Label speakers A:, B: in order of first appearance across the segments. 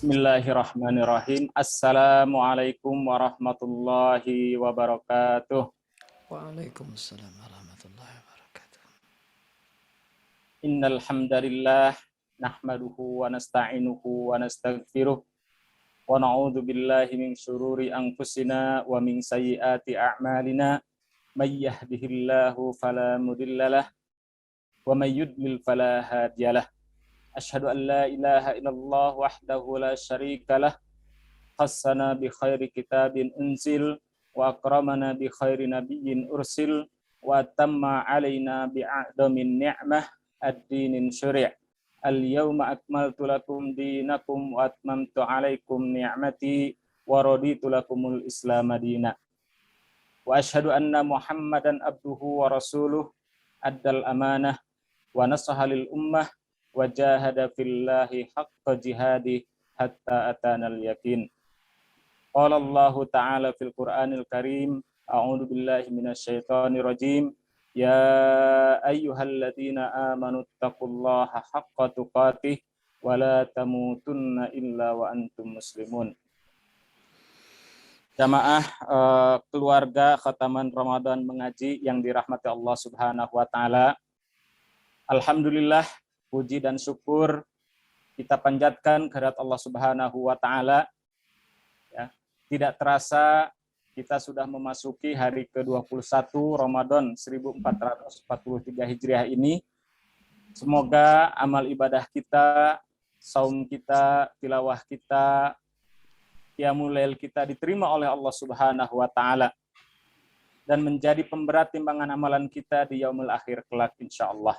A: Bismillahirrahmanirrahim. Assalamualaikum warahmatullahi wabarakatuh.
B: Waalaikumsalam warahmatullahi wabarakatuh.
A: Innal hamdalillah nahmaduhu wa nasta'inuhu wa nastaghfiruh wa na'udzu billahi min syururi anfusina wa min sayyiati a'malina. May yahdihillahu fala mudhillalah wa may yudlil fala hadiyalah. Asyhadu an la ilaha illallah wahdahu la syarikalah. Khassana bi khairi kitabin unzil wa akramana bi khairi nabiyyin ursil wa tamma alaina bi a'damin ni'mah ad-dinin syuri'. Al-yawma akmaltu lakum dinakum wa atmamtu alaikum ni'mati wa raditu lakumul islam madina. Wa asyhadu anna Muhammadan abduhu wa rasuluh addal amanah wa nasaha lil ummah wa jahada fillahi haqqa jihadi hatta atanal yakin. Qala Allah Ta'ala fil Qur'anil Karim, a'udzu billahi minasyaitonir rajim. Ya ayyuhalladzina amanu taqullaha haqqa tuqatih wa la tamutunna illa wa antum muslimun. Jamaah keluarga Khataman Ramadan Mengaji yang dirahmati Allah Subhanahu wa taala. Alhamdulillah, puji dan syukur kita panjatkan kehadirat Allah Subhanahu wa taala. Ya, tidak terasa kita sudah memasuki hari ke-21 Ramadan 1443 Hijriah ini. Semoga amal ibadah kita, saum kita, tilawah kita, qiyamul lail kita diterima oleh Allah Subhanahu wa taala dan menjadi pemberat timbangan amalan kita di yaumul akhir kelak insyaallah.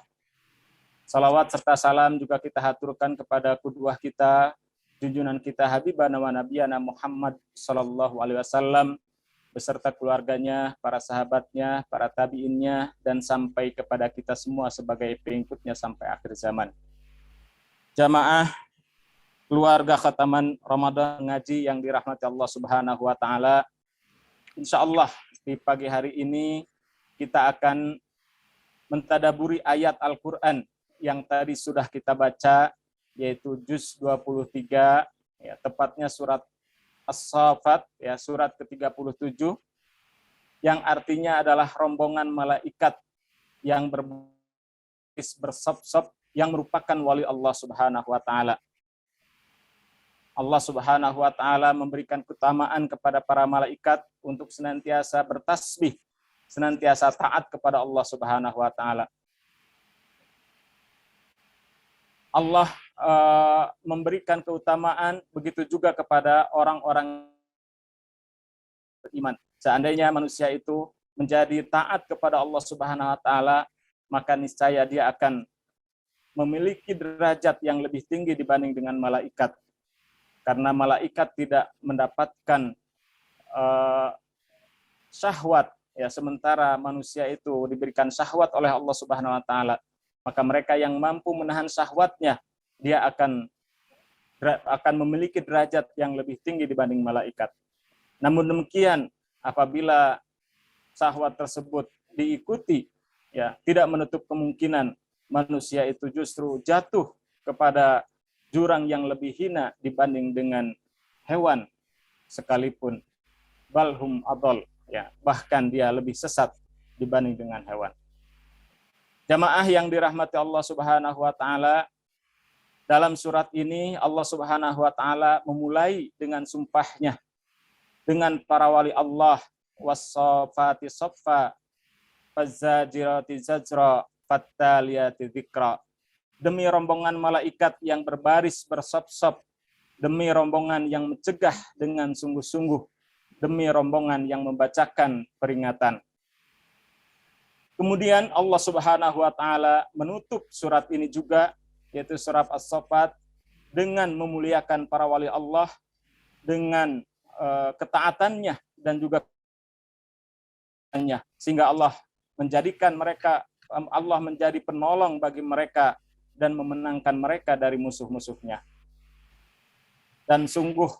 A: Salawat serta salam juga kita haturkan kepada qudwah kita, junjungan kita Habibana wa Nabiyana Muhammad sallallahu alaihi wasallam beserta keluarganya, para sahabatnya, para tabi'innya, dan sampai kepada kita semua sebagai pengikutnya sampai akhir zaman. Jamaah keluarga Khataman Ramadan Ngaji yang dirahmati Allah Subhanahu wa taala, insyaallah di pagi hari ini kita akan mentadaburi ayat Al-Qur'an yang tadi sudah kita baca, yaitu juz 23, ya, tepatnya surat As-Saffat, ya, surat ke-37, yang artinya adalah rombongan malaikat yang bersop-sop yang merupakan wali Allah Subhanahu wa taala. Allah Subhanahu wa taala memberikan keutamaan kepada para malaikat untuk senantiasa bertasbih, senantiasa taat kepada Allah Subhanahu wa taala. Allah memberikan keutamaan begitu juga kepada orang-orang beriman. Seandainya manusia itu menjadi taat kepada Allah Subhanahu wa taala, maka niscaya dia akan memiliki derajat yang lebih tinggi dibanding dengan malaikat. Karena malaikat tidak mendapatkan syahwat, ya, sementara manusia itu diberikan syahwat oleh Allah Subhanahu wa taala. Maka mereka yang mampu menahan syahwatnya, dia akan memiliki derajat yang lebih tinggi dibanding malaikat. Namun demikian, apabila syahwat tersebut diikuti, ya, tidak menutup kemungkinan manusia itu justru jatuh kepada jurang yang lebih hina dibanding dengan hewan sekalipun. Balhum adol, ya, bahkan dia lebih sesat dibanding dengan hewan. Jamaah yang dirahmati Allah Subhanahu wa taala, dalam surat ini Allah Subhanahu wa taala memulai dengan sumpahnya dengan para wali Allah, was-saffati saffa, faz-zajirati zajra, fattaliyati dzikra. Demi rombongan malaikat yang berbaris bersop-sop, demi rombongan yang mencegah dengan sungguh-sungguh, demi rombongan yang membacakan peringatan. Kemudian Allah Subhanahu wa taala menutup surat ini juga, yaitu surat As-Saffat, dengan memuliakan para wali Allah dengan ketaatannya dan juga sehingga Allah menjadi penolong bagi mereka dan memenangkan mereka dari musuh-musuhnya. Dan sungguh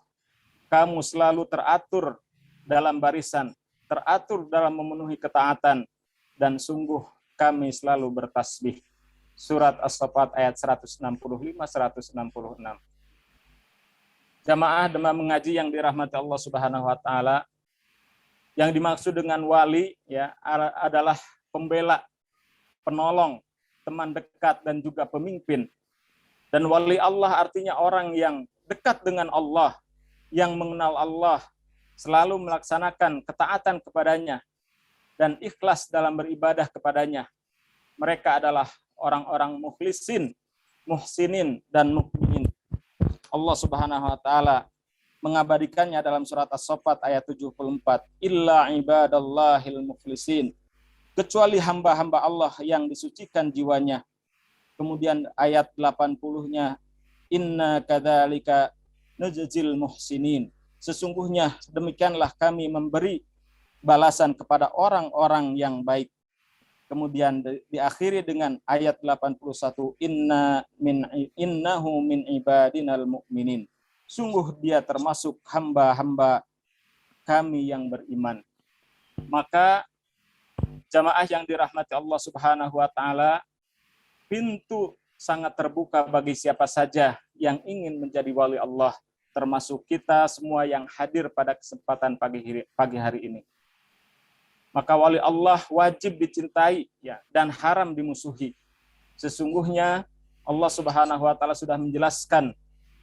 A: kamu selalu teratur dalam barisan, teratur dalam memenuhi ketaatan, dan sungguh kami selalu bertasbih. Surat As-Saffat ayat 165-166. Jamaah demam mengaji yang dirahmati Allah Subhanahu wa taala, yang dimaksud dengan wali ya adalah pembela, penolong, teman dekat dan juga pemimpin. Dan wali Allah artinya orang yang dekat dengan Allah, yang mengenal Allah, selalu melaksanakan ketaatan kepadanya dan ikhlas dalam beribadah kepadanya. Mereka adalah orang-orang mukhlisin, muhsinin dan mukminin. Allah Subhanahu wa taala mengabadikannya dalam surat As-Saffat ayat 74, illa ibadallahil mukhlisin, kecuali hamba-hamba Allah yang disucikan jiwanya. Kemudian ayat 80-nya, inna kadzalika najzil muhsinin, sesungguhnya demikianlah kami memberi balasan kepada orang-orang yang baik. Kemudian diakhiri dengan ayat 81, innahu min ibadinal mu'minin, sungguh dia termasuk hamba-hamba kami yang beriman. Maka jamaah yang dirahmati Allah Subhanahu wa taala, pintu sangat terbuka bagi siapa saja yang ingin menjadi wali Allah, termasuk kita semua yang hadir pada kesempatan pagi hari ini. Maka wali Allah wajib dicintai ya, dan haram dimusuhi. Sesungguhnya Allah Subhanahu wa taala sudah menjelaskan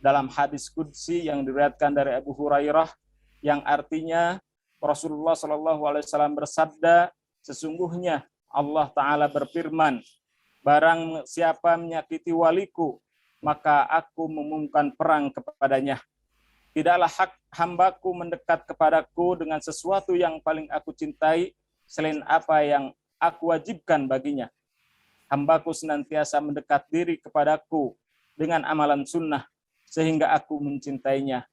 A: dalam hadis qudsi yang diriwayatkan dari Abu Hurairah, yang artinya Rasulullah SAW bersabda, sesungguhnya Allah Ta'ala berfirman, barang siapa menyakiti waliku, maka aku mengumumkan perang kepadanya. Tidaklah hak hambaku mendekat kepadaku dengan sesuatu yang paling aku cintai, selain apa yang aku wajibkan baginya. Hambaku senantiasa mendekat diri kepadaku dengan amalan sunnah, sehingga aku mencintainya.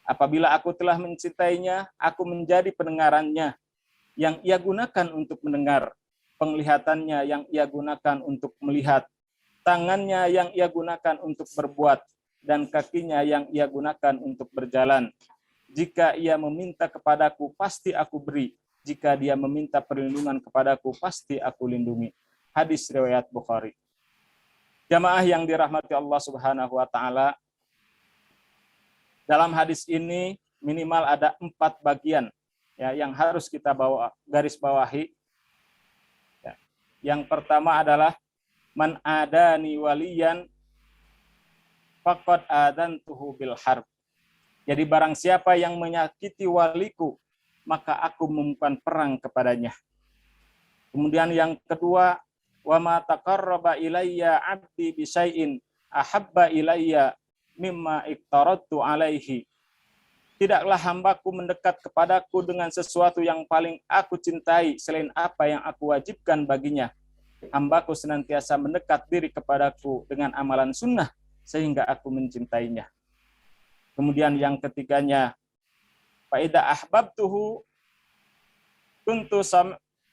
A: Apabila aku telah mencintainya, aku menjadi pendengarannya yang ia gunakan untuk mendengar, penglihatannya yang ia gunakan untuk melihat, tangannya yang ia gunakan untuk berbuat, dan kakinya yang ia gunakan untuk berjalan. Jika ia meminta kepadaku, pasti aku beri. Jika dia meminta perlindungan kepadaku, pasti aku lindungi. Hadis riwayat Bukhari. Jamaah yang dirahmati Allah Subhanahu wa taala, dalam hadis ini minimal ada 4 bagian ya yang harus kita garis bawahi. Ya. Yang pertama adalah man adani waliyan faqad adantuhu bil harb. Jadi barang siapa yang menyakiti waliku, maka aku mengumumkan perang kepadanya. Kemudian yang kedua, wa ma taqarraba ilayya 'abdi bi syai'in ahabba ilayya mimma iktaratu alaihi. Tidaklah hambaku mendekat kepadaku dengan sesuatu yang paling aku cintai selain apa yang aku wajibkan baginya. Hambaku senantiasa mendekat diri kepadaku dengan amalan sunnah sehingga aku mencintainya. Kemudian yang ketiganya, fa idza ahbabtuhu kuntu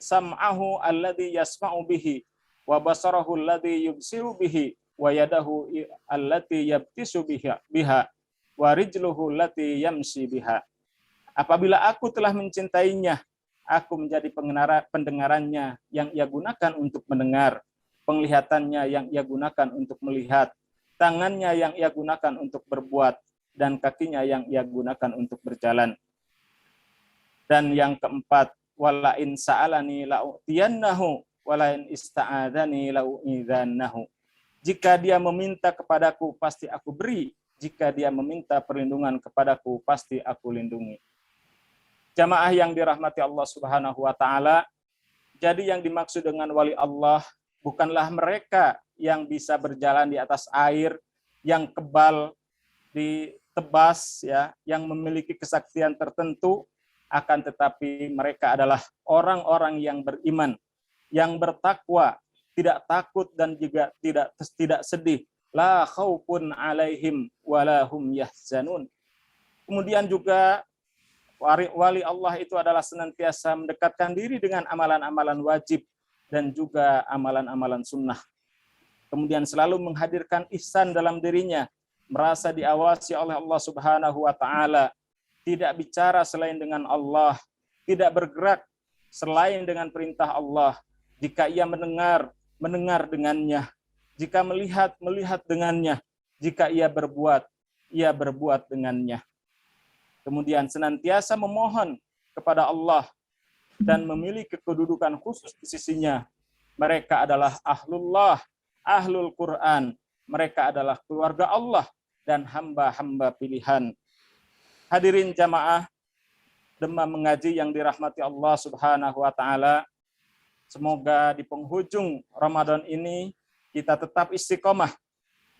A: sam'ahu alladhi yasma'u bihi wa basarahu alladhi yubsiru bihi wa yadahu allati yabtisu biha wa rijluhu allati yamshi biha. Apabila aku telah mencintainya, aku menjadi pendengarannya yang ia gunakan untuk mendengar, penglihatannya yang ia gunakan untuk melihat, tangannya yang ia gunakan untuk berbuat, dan kakinya yang ia gunakan untuk berjalan. Dan yang keempat, wala in sa'alani la'utiyannahu wala in ista'adani la'u'idzannahu. Jika dia meminta kepadaku, pasti aku beri. Jika dia meminta perlindungan kepadaku, pasti aku lindungi. Jamaah yang dirahmati Allah Subhanahu wa taala, jadi yang dimaksud dengan wali Allah bukanlah mereka yang bisa berjalan di atas air, yang kebal ditebas ya, yang memiliki kesaktian tertentu, akan tetapi mereka adalah orang-orang yang beriman, yang bertakwa, tidak takut dan juga tidak sedih. La khaufun alaihim wala hum yahzanun. Kemudian juga wali Allah itu adalah senantiasa mendekatkan diri dengan amalan-amalan wajib dan juga amalan-amalan sunnah. Kemudian selalu menghadirkan ihsan dalam dirinya, merasa diawasi oleh Allah Subhanahu wa taala, tidak bicara selain dengan Allah, tidak bergerak selain dengan perintah Allah. Jika ia mendengar dengannya. Jika melihat dengannya. Jika ia berbuat ia berbuat dengannya. Kemudian senantiasa memohon kepada Allah dan memiliki kedudukan khusus di sisinya. Mereka adalah ahlullah, ahlul Quran. Mereka adalah keluarga Allah dan hamba-hamba pilihan. Hadirin jamaah Demam Mengaji yang dirahmati Allah Subhanahu wa taala. Semoga di penghujung Ramadan ini kita tetap istiqomah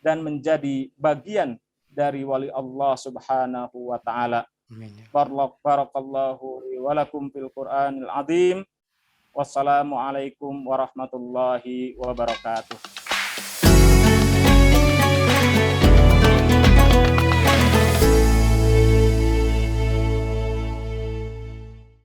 A: dan menjadi bagian dari wali Allah Subhanahu wa taala. Barakallahu li wa lakum fil Qur'anil azim. Wassalamualaikum warahmatullahi wabarakatuh.